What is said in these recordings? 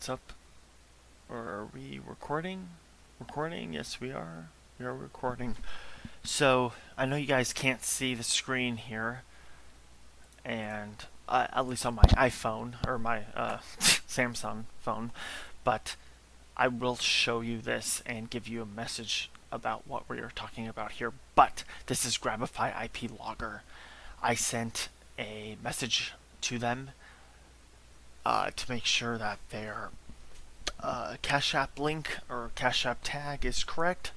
what's up? Or are we recording? Recording? Yes, we are. We are recording. So, I know you guys can't see the screen here, and at least on my iPhone or my Samsung phone, but I will show you this and give you a message about what we are talking about here. But this is Grabify IP Logger. I sent a message to them to make sure that their Cash App link or Cash App tag is correct,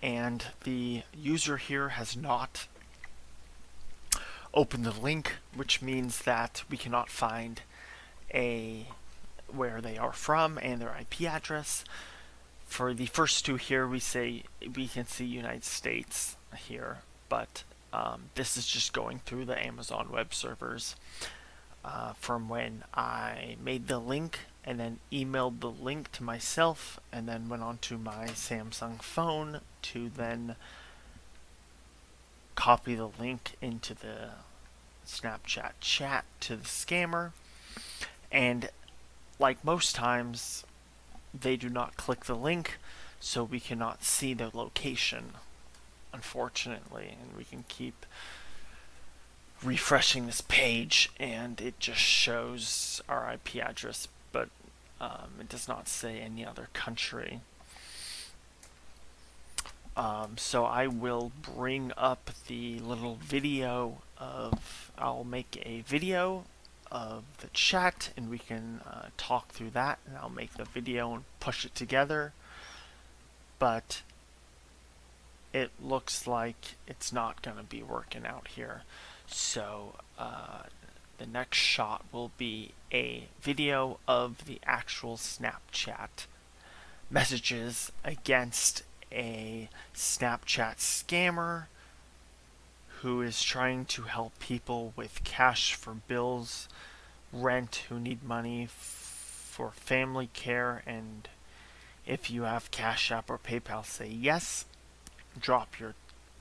and the user here has not opened the link, which means that we cannot find where they are from and their IP address. For the first two here, we can see United States here, but this is just going through the Amazon web servers from when I made the link and then emailed the link to myself and then went onto my Samsung phone to then copy the link into the Snapchat chat to the scammer. And like most times, they do not click the link, so we cannot see their location, unfortunately, and we can keep refreshing this page and it just shows our IP address, but it does not say any other country. So I will bring up the little video I'll make a video of the chat and we can talk through that, and I'll make the video and push it together, but it looks like it's not going to be working out here. So the next shot will be a video of the actual Snapchat messages against a Snapchat scammer who is trying to help people with cash for bills, rent, who need money for family care, and if you have Cash App or PayPal, say yes, drop your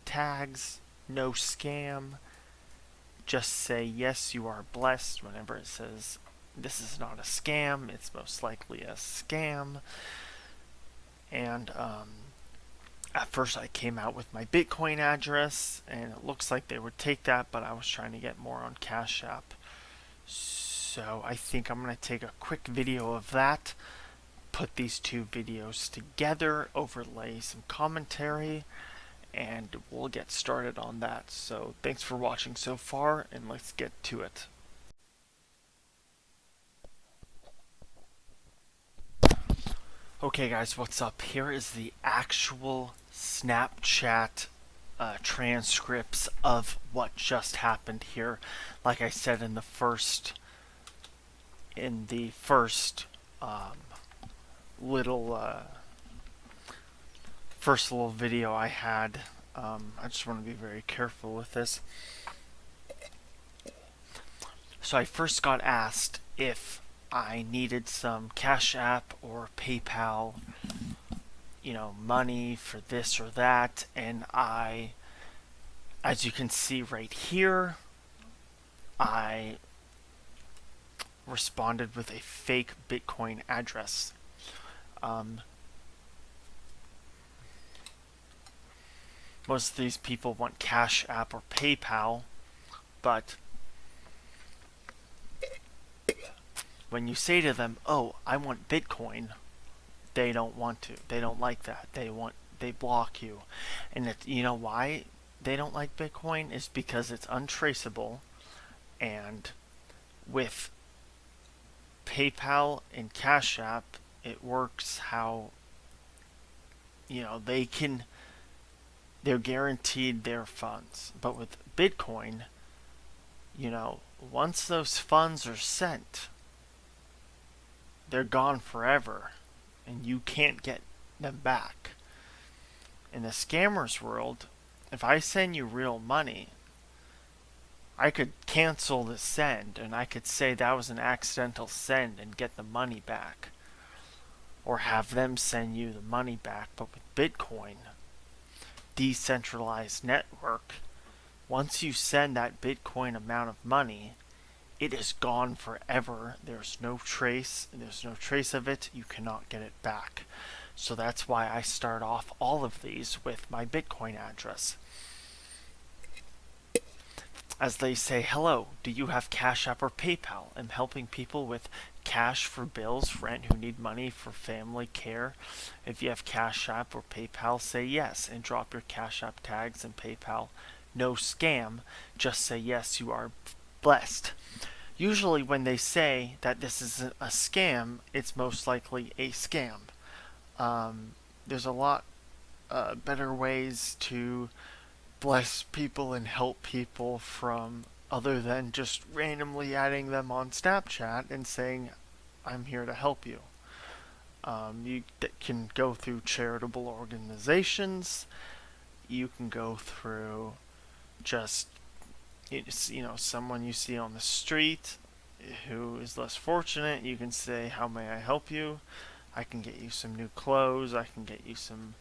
tags, no scam, just say yes, you are blessed. Whenever it says this is not a scam, it's most likely a scam. And at first I came out with my Bitcoin address and it looks like they would take that, but I was trying to get more on Cash App. So I think I'm going to take a quick video of that, put these two videos together, overlay some commentary, and we'll get started on that. So thanks for watching so far, and let's get to it. Okay guys, what's up? Here is the actual Snapchat transcripts of what just happened here. Like I said in the first little video I had. I just want to be very careful with this. So I first got asked if I needed some Cash App or PayPal, money for this or that, and as you can see right here, I responded with a fake Bitcoin address. Most of these people want Cash App or PayPal, but when you say to them, "Oh, I want Bitcoin," they don't want to. They don't like that. They block you. And you know why they don't like Bitcoin is because it's untraceable, and with PayPal and Cash App, it works how they're guaranteed their funds. But with Bitcoin, once those funds are sent, they're gone forever and you can't get them back. In the scammer's world, if I send you real money, I could cancel the send and I could say that was an accidental send and get the money back, or have them send you the money back. But with Bitcoin, decentralized network, once you send that Bitcoin amount of money, it is gone forever. There's no trace. There's no trace of it. You cannot get it back. So that's why I start off all of these with my Bitcoin address. As they say, hello, do you have Cash App or PayPal? I'm helping people with cash for bills, rent, who need money for family care. If you have Cash App or PayPal, say yes and drop your Cash App tags and PayPal. No scam, just say yes, you are blessed. Usually when they say that this is a scam, it's most likely a scam. There's a lot better ways to bless people and help people from other than just randomly adding them on Snapchat and saying, I'm here to help you. You can go through charitable organizations. You can go through just, someone you see on the street who is less fortunate. You can say, how may I help you? I can get you some new clothes. I can get you some,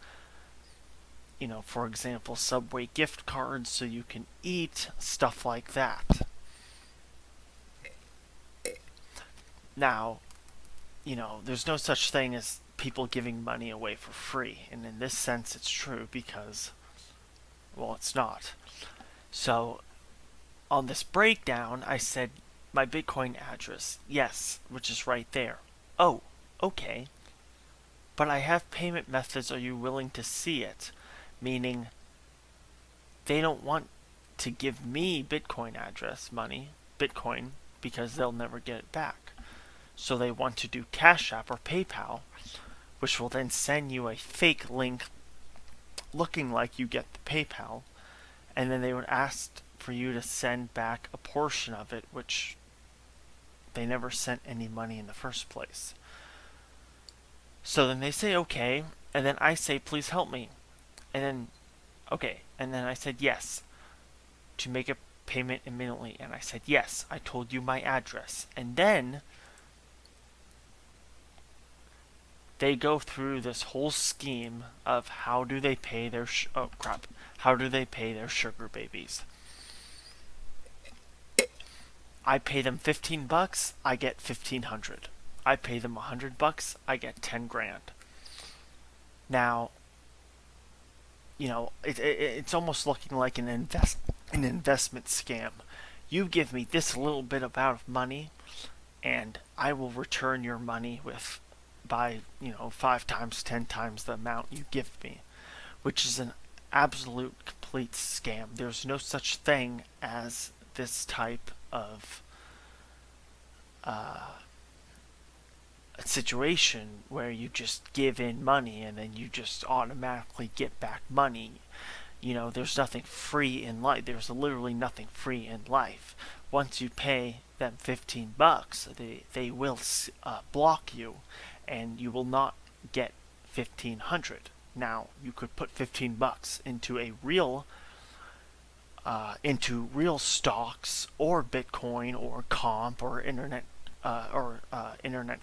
for example, Subway gift cards so you can eat, stuff like that. Now, there's no such thing as people giving money away for free. And in this sense, it's true because, well, it's not. So, on this breakdown, I said my Bitcoin address, yes, which is right there. Oh, okay. But I have payment methods, are you willing to see it? Meaning, they don't want to give me Bitcoin address money, Bitcoin, because they'll never get it back. So they want to do Cash App or PayPal, which will then send you a fake link looking like you get the PayPal, and then they would ask for you to send back a portion of it, which they never sent any money in the first place. So then they say, okay, and then I say, please help me. And then, okay, and then I said yes, to make a payment immediately. And I said, yes, I told you my address. And then they go through this whole scheme of how do they pay their, how do they pay their sugar babies. I pay them $15, I get $1,500. I pay them $100, I get 10 grand. Now, it's almost looking like an investment scam. You give me this little bit amount of money, and I will return your money by 5 times, 10 times the amount you give me, which is an absolute complete scam. There's no such thing as this type of a situation where you just give in money and then you just automatically get back money. There's nothing free in life. There's literally nothing free in life. Once you pay them $15, they will block you, and you will not get $1,500. Now, you could put $15 into a real stocks or Bitcoin or comp or internet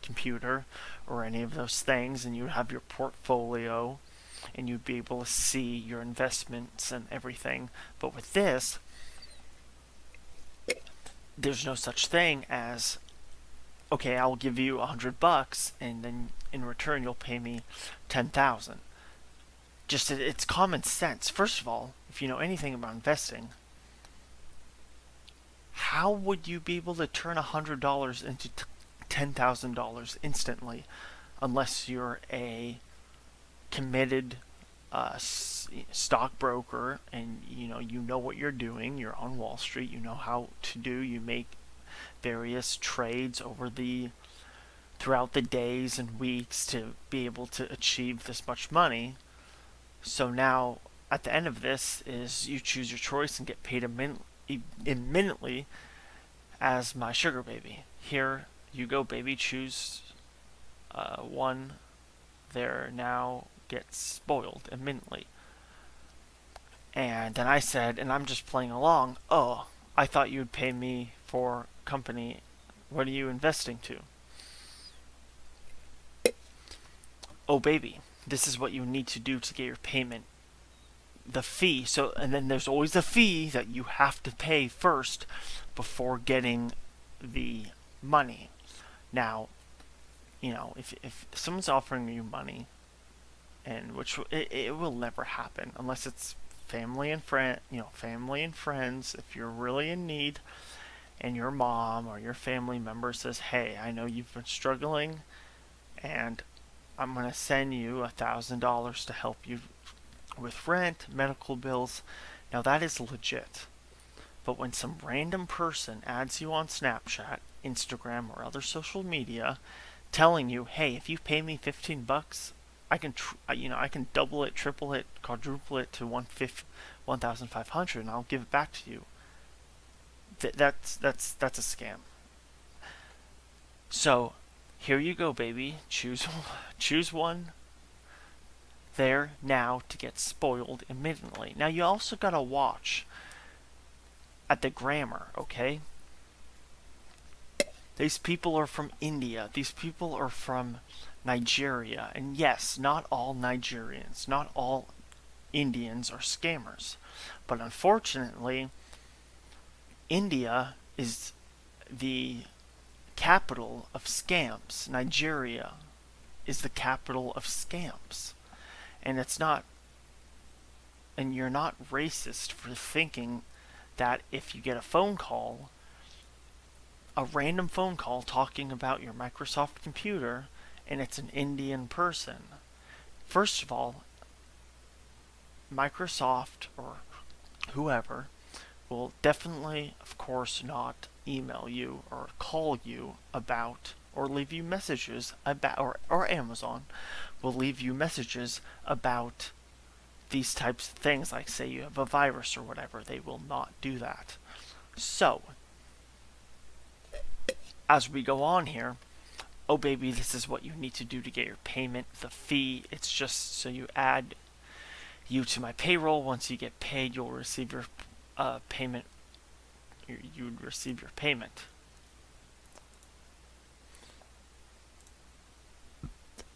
computer or any of those things, and you'd have your portfolio and you'd be able to see your investments and everything. But with this, there's no such thing as, okay, I'll give you $100 and then in return you'll pay me $10,000. Just, it's common sense. First of all, if you know anything about investing, how would you be able to turn $100 into $10,000 instantly unless you're a committed stockbroker and you know what you're doing, you're on Wall Street, you know how to do, you make various trades throughout the days and weeks to be able to achieve this much money. So now at the end of this is you choose your choice and get paid immediately as my sugar baby. Here you go, baby, choose one. There now gets spoiled immediately. And then I said, and I'm just playing along, oh, I thought you'd pay me for company. What are you investing to? Oh, baby, this is what you need to do to get your payment. The fee, and then there's always a fee that you have to pay first before getting the money. Now, if someone's offering you money, and which it will never happen unless it's family and friends. If you're really in need, and your mom or your family member says, "Hey, I know you've been struggling, and I'm gonna send you $1,000 to help you with rent, medical bills," now that is legit. But when some random person adds you on Snapchat, Instagram, or other social media, telling you, "Hey, if you pay me $15, I can, I can double it, triple it, quadruple it to 1,500, and I'll give it back to you." That's a scam. So, here you go, baby. Choose one there now to get spoiled immediately. Now you also gotta watch at the grammar, okay? These people are from India. These people are from Nigeria. And yes, not all Nigerians, not all Indians are scammers. But unfortunately, India is the capital of scams. Nigeria is the capital of scams. And you're not racist for thinking that if you get a random phone call talking about your Microsoft computer, and it's an Indian person. First of all, Microsoft or whoever will definitely, of course, not email you or call you about or leave you messages about, or Amazon will leave you messages about these types of things, like say you have a virus or whatever. They will not do that. So, as we go on here, oh baby, this is what you need to do to get your payment. The fee, it's just so you add you to my payroll. Once you get paid, you'll receive your payment. You would receive your payment.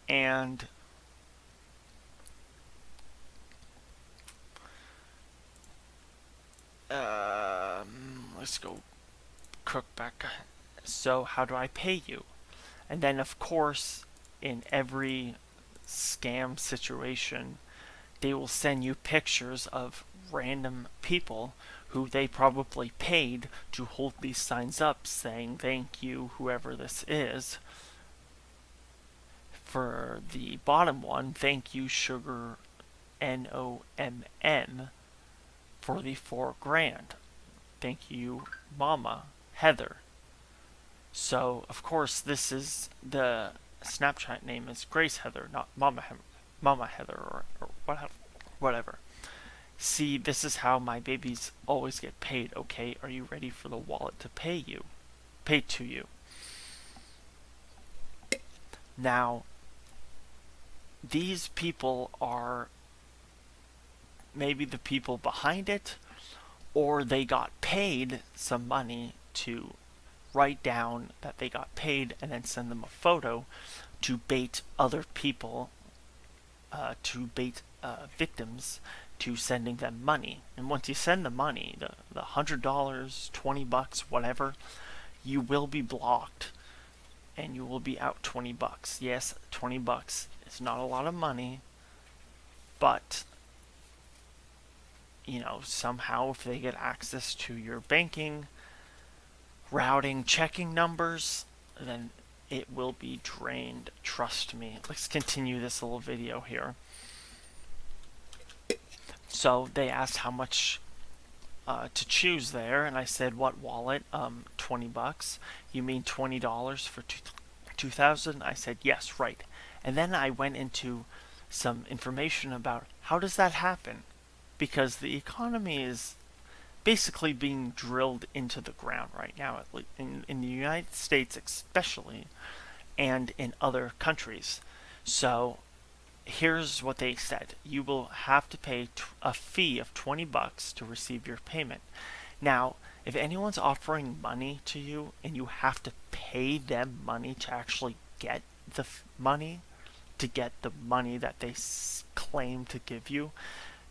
And let's go cook back. So how do I pay you? And then of course, in every scam situation, they will send you pictures of random people who they probably paid to hold these signs up saying thank you, whoever this is. For the bottom one, thank you, Sugar NOMM, for the $4,000. Thank you, Mama Heather. So, of course, this is the Snapchat name is Grace Heather, not Mama Heather or whatever. See, this is how my babies always get paid. Okay, are you ready for the wallet to pay to you? Now, these people are maybe the people behind it, or they got paid some money to write down that they got paid and then send them a photo to bait other people, to bait victims to sending them money. And once you send the money, the $100, $20, whatever, you will be blocked and you will be out $20. Yes, $20 is not a lot of money, but somehow if they get access to your banking, routing, checking numbers, then it will be drained. Trust me. Let's continue this little video here. So they asked how much to choose there, and I said, what wallet? $20. You mean $20 for 2,000? I said, yes, right. And then I went into some information about how does that happen, because the economy is basically being drilled into the ground right now, in the United States especially, and in other countries. So here's what they said. You will have to pay a fee of $20 to receive your payment. Now, if anyone's offering money to you and you have to pay them money to actually get the money, to get the money that they claim to give you,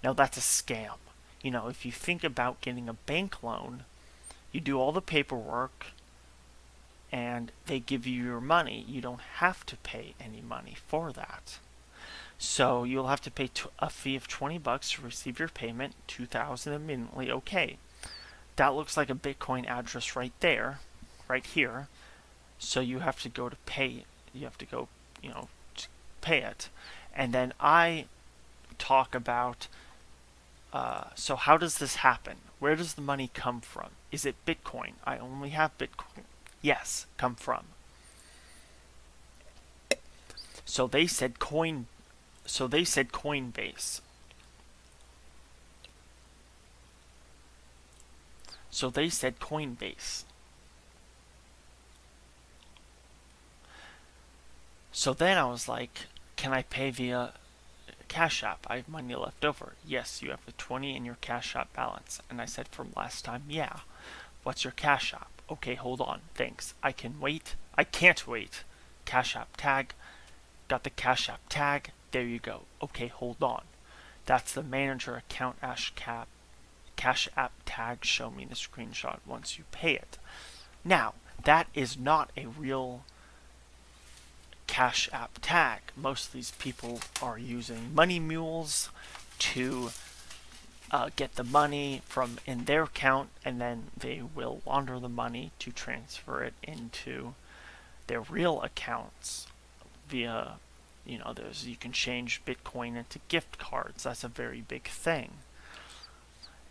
now that's a scam. If you think about getting a bank loan, you do all the paperwork, and they give you your money. You don't have to pay any money for that. So you'll have to pay a fee of $20 to receive your payment, 2,000 immediately. Okay, that looks like a Bitcoin address right there, right here. So you have to go to pay. You have to go, to pay it, and then I talk about. So how does this happen? Where does the money come from? Is it Bitcoin? I only have Bitcoin. Yes, come from. So they said Coinbase. So they said Coinbase. So then I was like, can I pay via Cash App? I have money left over. Yes, you have the 20 in your Cash App balance. And I said from last time, yeah. What's your Cash App? Okay, hold on. Thanks. I can wait. I can't wait. Cash App tag. Got the Cash App tag. There you go. Okay, hold on. That's the manager account Cash App tag. Show me the screenshot once you pay it. Now, that is not a real Cash App tag. Most of these people are using money mules to get the money from in their account, and then they will launder the money to transfer it into their real accounts via, you can change Bitcoin into gift cards. That's a very big thing.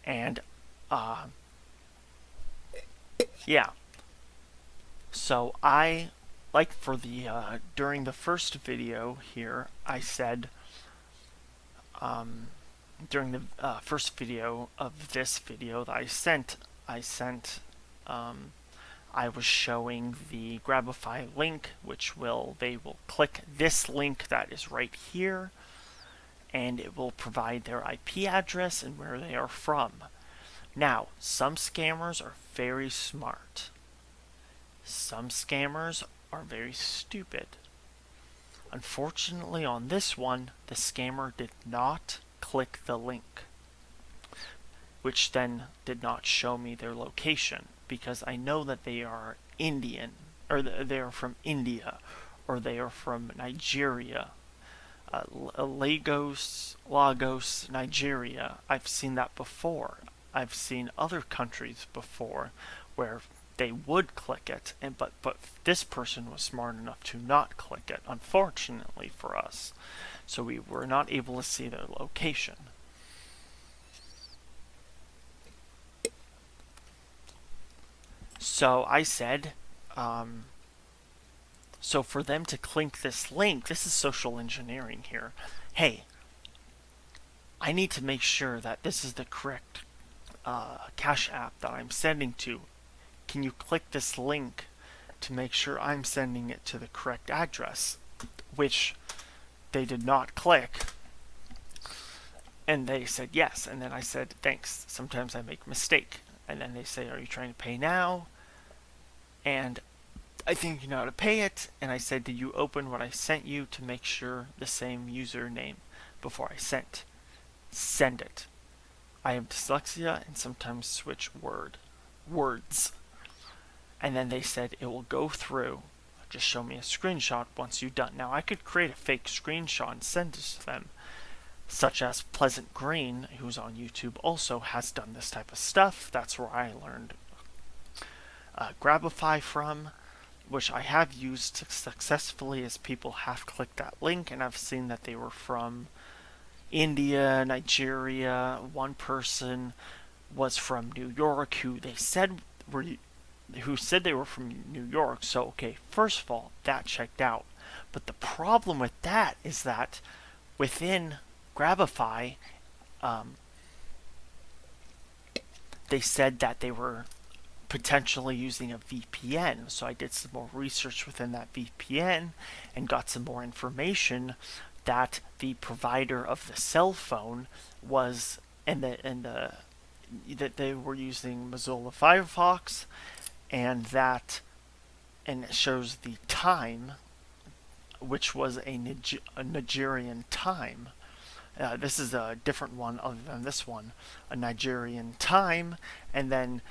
And yeah. So for the during the first video here, I said during the first video of this video that I was showing the Grabify link, which they will click this link that is right here, and it will provide their IP address and where they are from. Now, some scammers are very smart. Some scammers are very stupid. Unfortunately, on this one, the scammer did not click the link, which then did not show me their location, because I know that they are Indian, or they are from India, or they are from Nigeria. Lagos, Nigeria. I've seen that before. I've seen other countries before where they would click it, but this person was smart enough to not click it, unfortunately for us. So we were not able to see their location. So I said, so for them to click this link, this is social engineering here. Hey, I need to make sure that this is the correct Cash App that I'm sending to. Can you click this link to make sure I'm sending it to the correct address? Which they did not click. And they said yes. And then I said, thanks. Sometimes I make a mistake. And then they say, are you trying to pay now? And I think you know how to pay it. And I said, did you open what I sent you to make sure the same username before I send it? I have dyslexia and sometimes switch words. And then they said it will go through. Just show me a screenshot once you're done. Now I could create a fake screenshot and send it to them, such as Pleasant Green, who's on YouTube, also has done this type of stuff. That's where I learned Grabify from, which I have used successfully, as people have clicked that link, and I've seen that they were from India, Nigeria. One person was from New York who said they were from New York. So okay, first of all, that checked out. But the problem with that is that within Grabify, they said that they were potentially using a VPN. So I did some more research within that VPN and got some more information that the provider of the cell phone was that they were using Mozilla Firefox, and it shows the time, which was a Nigerian time. This is a different one other than this one, a Nigerian time, and then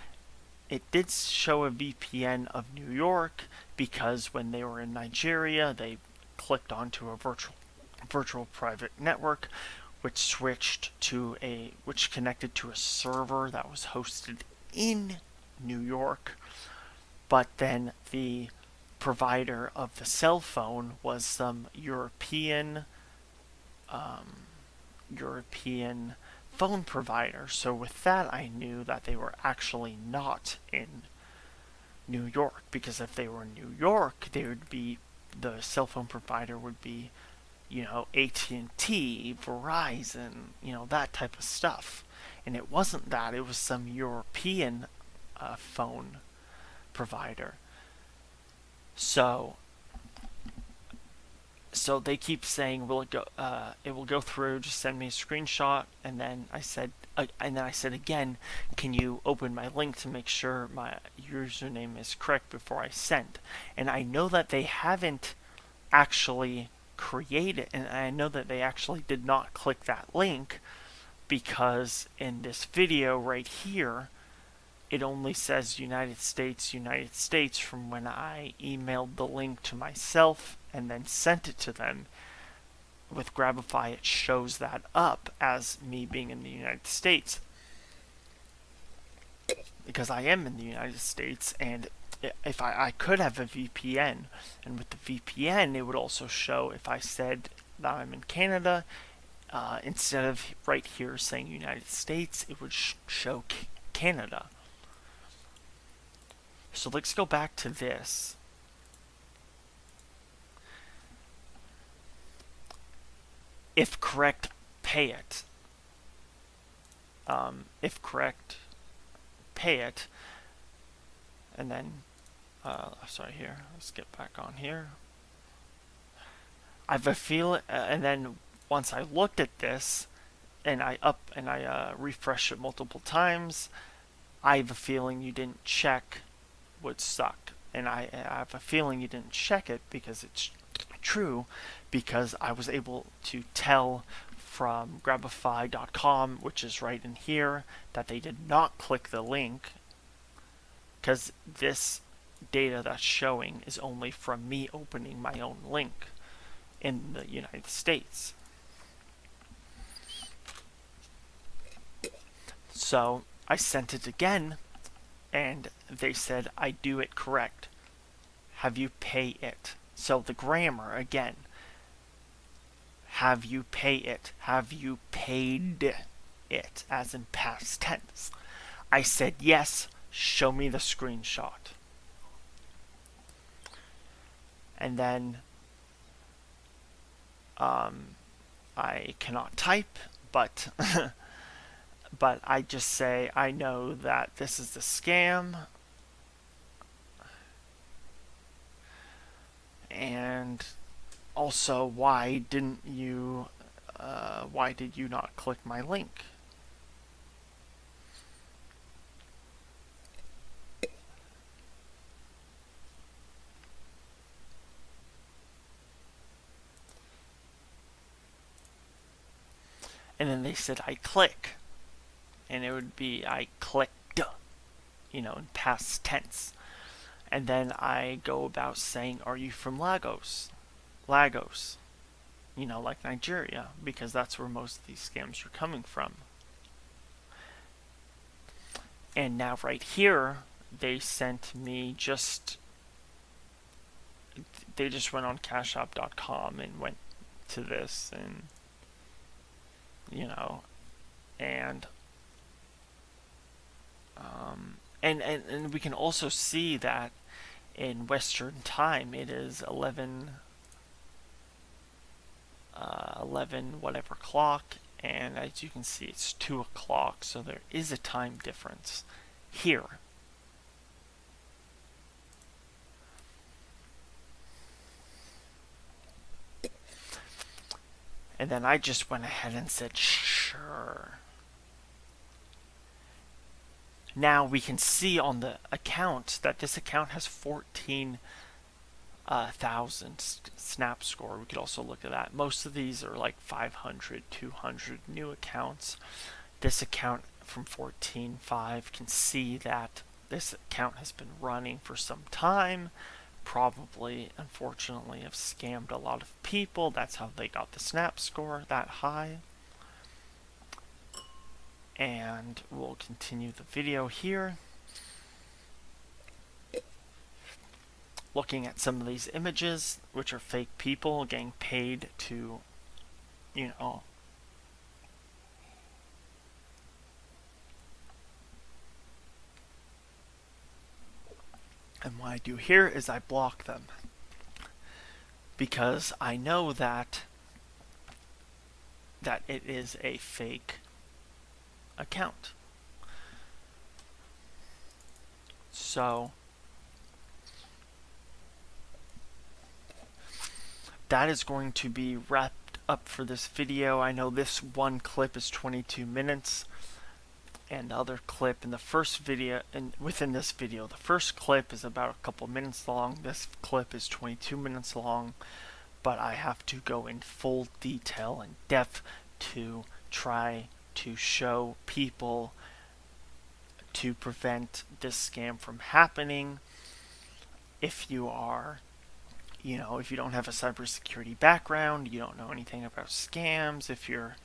it did show a VPN of New York because when they were in Nigeria, they clicked onto a virtual private network, which connected to a server that was hosted in New York. But then the provider of the cell phone was some European phone provider. So with that, I knew that they were actually not in New York, because if they were in New York, the cell phone provider would be, AT&T, Verizon, that type of stuff. And it wasn't that; it was some European phone provider. So they keep saying, "Will it go? It will go through. Just send me a screenshot." And then I said again, "Can you open my link to make sure my username is correct before I send?" And I know that they haven't actually created, and I know that they actually did not click that link, because in this video right here, it only says United States from when I emailed the link to myself and then sent it to them. With Grabify, it shows that up as me being in the United States, because I am in the United States. And if I could have a VPN, and with the VPN, it would also show if I said that I'm in Canada, instead of right here saying United States, it would show Canada. So let's go back to this. If correct, pay it. If correct, pay it. And then, sorry, here. Let's get back on here. I have a feeling, and then once I looked at this, and I refresh it multiple times, I have a feeling you didn't check would suck. And I have a feeling you didn't check it because it's true, because I was able to tell from Grabify.com, which is right in here, that they did not click the link, because this data that's showing is only from me opening my own link in the United States. So I sent it again, and they said, "I do it correct. Have you pay it?" So the grammar again. Have you pay it? Have you paid it? As in past tense. I said yes. Show me the screenshot. And then I cannot type, but but I just say, I know that this is the scam, and also, why did you not click my link? And then they said, I click. And it would be, I clicked, in past tense. And then I go about saying, are you from Lagos? Lagos. Like Nigeria, because that's where most of these scams are coming from. And now right here, they sent me they just went on cashapp.com and went to this, and and we can also see that in Western time it is 11 whatever clock, and as you can see it's 2 o'clock, so there is a time difference here. And then I just went ahead and said sure. Now we can see on the account that this account has 14,000 snap score. We could also look at that. Most of these are like 500, 200 new accounts. This account from 14.5 can see that This account has been running for some time. Probably, unfortunately, have scammed a lot of people. That's how they got the snap score that high. And we'll continue the video here. Looking at some of these images, which are fake people getting paid to, you know, and what I do here is I block them, because I know that it is a fake account. So that is going to be wrapped up for this video. I know this one clip is 22 minutes, and the other clip in the first video, and within this video, the first clip is about a couple minutes long. This clip is 22 minutes long, but I have to go in full detail and depth to try to show people to prevent this scam from happening. If you are, if you don't have a cybersecurity background, you don't know anything about scams, if you're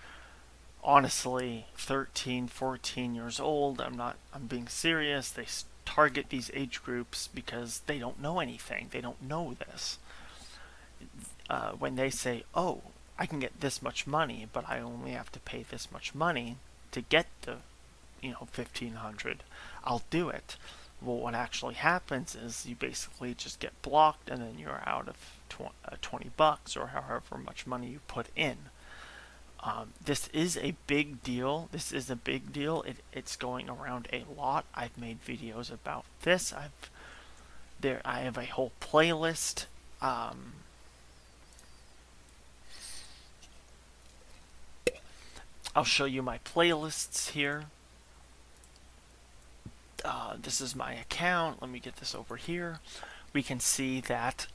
honestly 13, 14 years old, I'm being serious, they target these age groups because they don't know anything. They don't know this. When they say, oh, I can get this much money, but I only have to pay this much money to get the, $1,500, I'll do it. Well, what actually happens is you basically just get blocked, and then you're out of $20 or however much money you put in. This is a big deal. It's going around a lot. I've made videos about this. I have a whole playlist. I'll show you my playlists here. This is my account. Let me get this over here. We can see that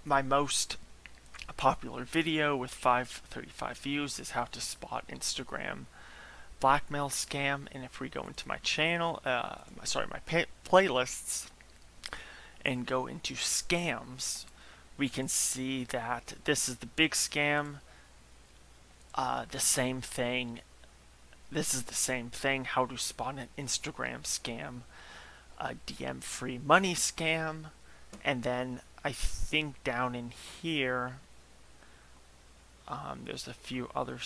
my most popular video with 535 views is how to spot Instagram blackmail scam. And if we go into my channel, my playlists, and go into scams, we can see that this is the big scam. The same thing. This is the same thing. How to spot an Instagram scam, a DM free money scam, and then I think down in here, there's a few other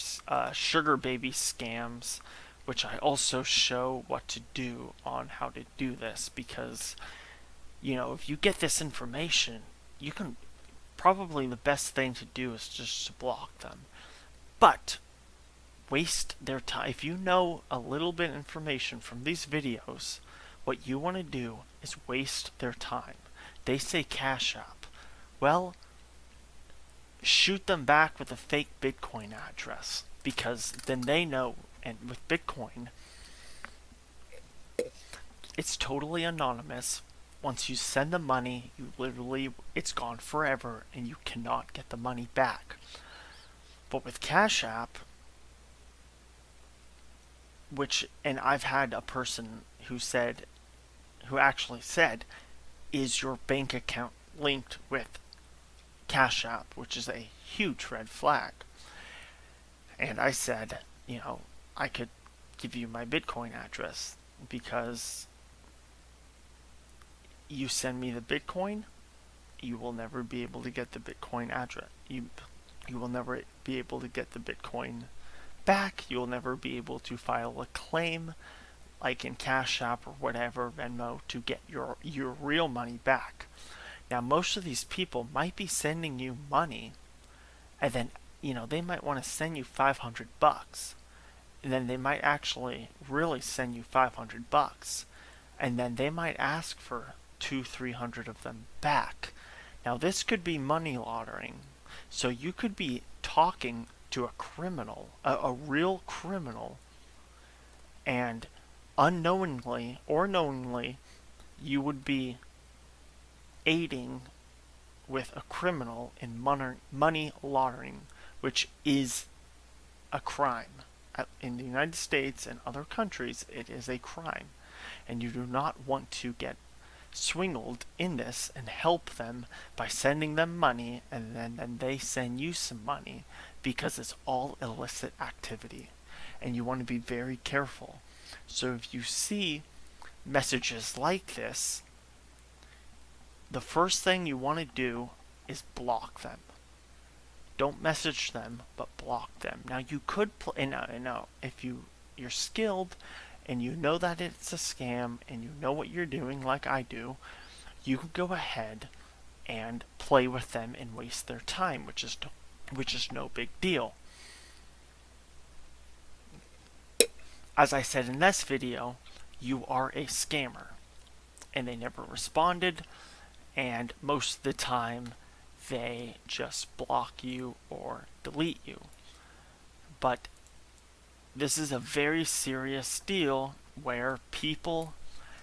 sugar baby scams, which I also show what to do on how to do this, because if you get this information, you can probably, the best thing to do is just to block them. But waste their time. If you know a little bit of information from these videos, what you want to do is waste their time. They say Cash App. Well, shoot them back with a fake Bitcoin address, because then they know. And with Bitcoin, it's totally anonymous. Once you send the money, it's gone forever, and you cannot get the money back. But with Cash App, and I've had a person who actually said, is your bank account linked with Cash App, which is a huge red flag. And I said, I could give you my Bitcoin address, because you send me the Bitcoin, you will never be able to get the Bitcoin address. You will never be able to get the Bitcoin back. You will never be able to file a claim, like in Cash App or whatever, Venmo, to get your real money back. Now, most of these people might be sending you money, and then they might want to send you $500, and then they might actually really send you $500, and then they might ask for 200-300 of them back. Now, this could be money laundering. So you could be talking to a criminal, a real criminal, and unknowingly or knowingly, you would be aiding with a criminal in money laundering, which is a crime. In the United States and other countries, it is a crime. and you do not want to get swindled in this and help them by sending them money, and then they send you some money, because it's all illicit activity and you want to be very careful. So if you see messages like this, the first thing you want to do is block them. Don't message them, but block them. Now you could if you're skilled and you know that it's a scam and you know what you're doing like I do, you could go ahead and play with them and waste their time, which is no big deal. As I said in this video, you are a scammer, and they never responded, and most of the time they just block you or delete you. But this is a very serious deal where people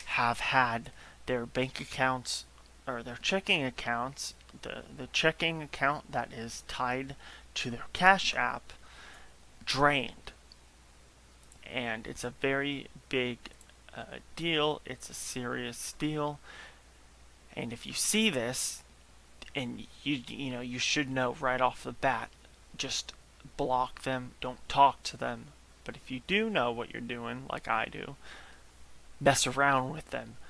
have had their bank accounts or their checking accounts, the checking account that is tied to their Cash App, drained. And it's a very big deal. It's a serious deal. And if you see this, and you should know right off the bat, just block them, don't talk to them. But if you do know what you're doing, like I do, mess around with them.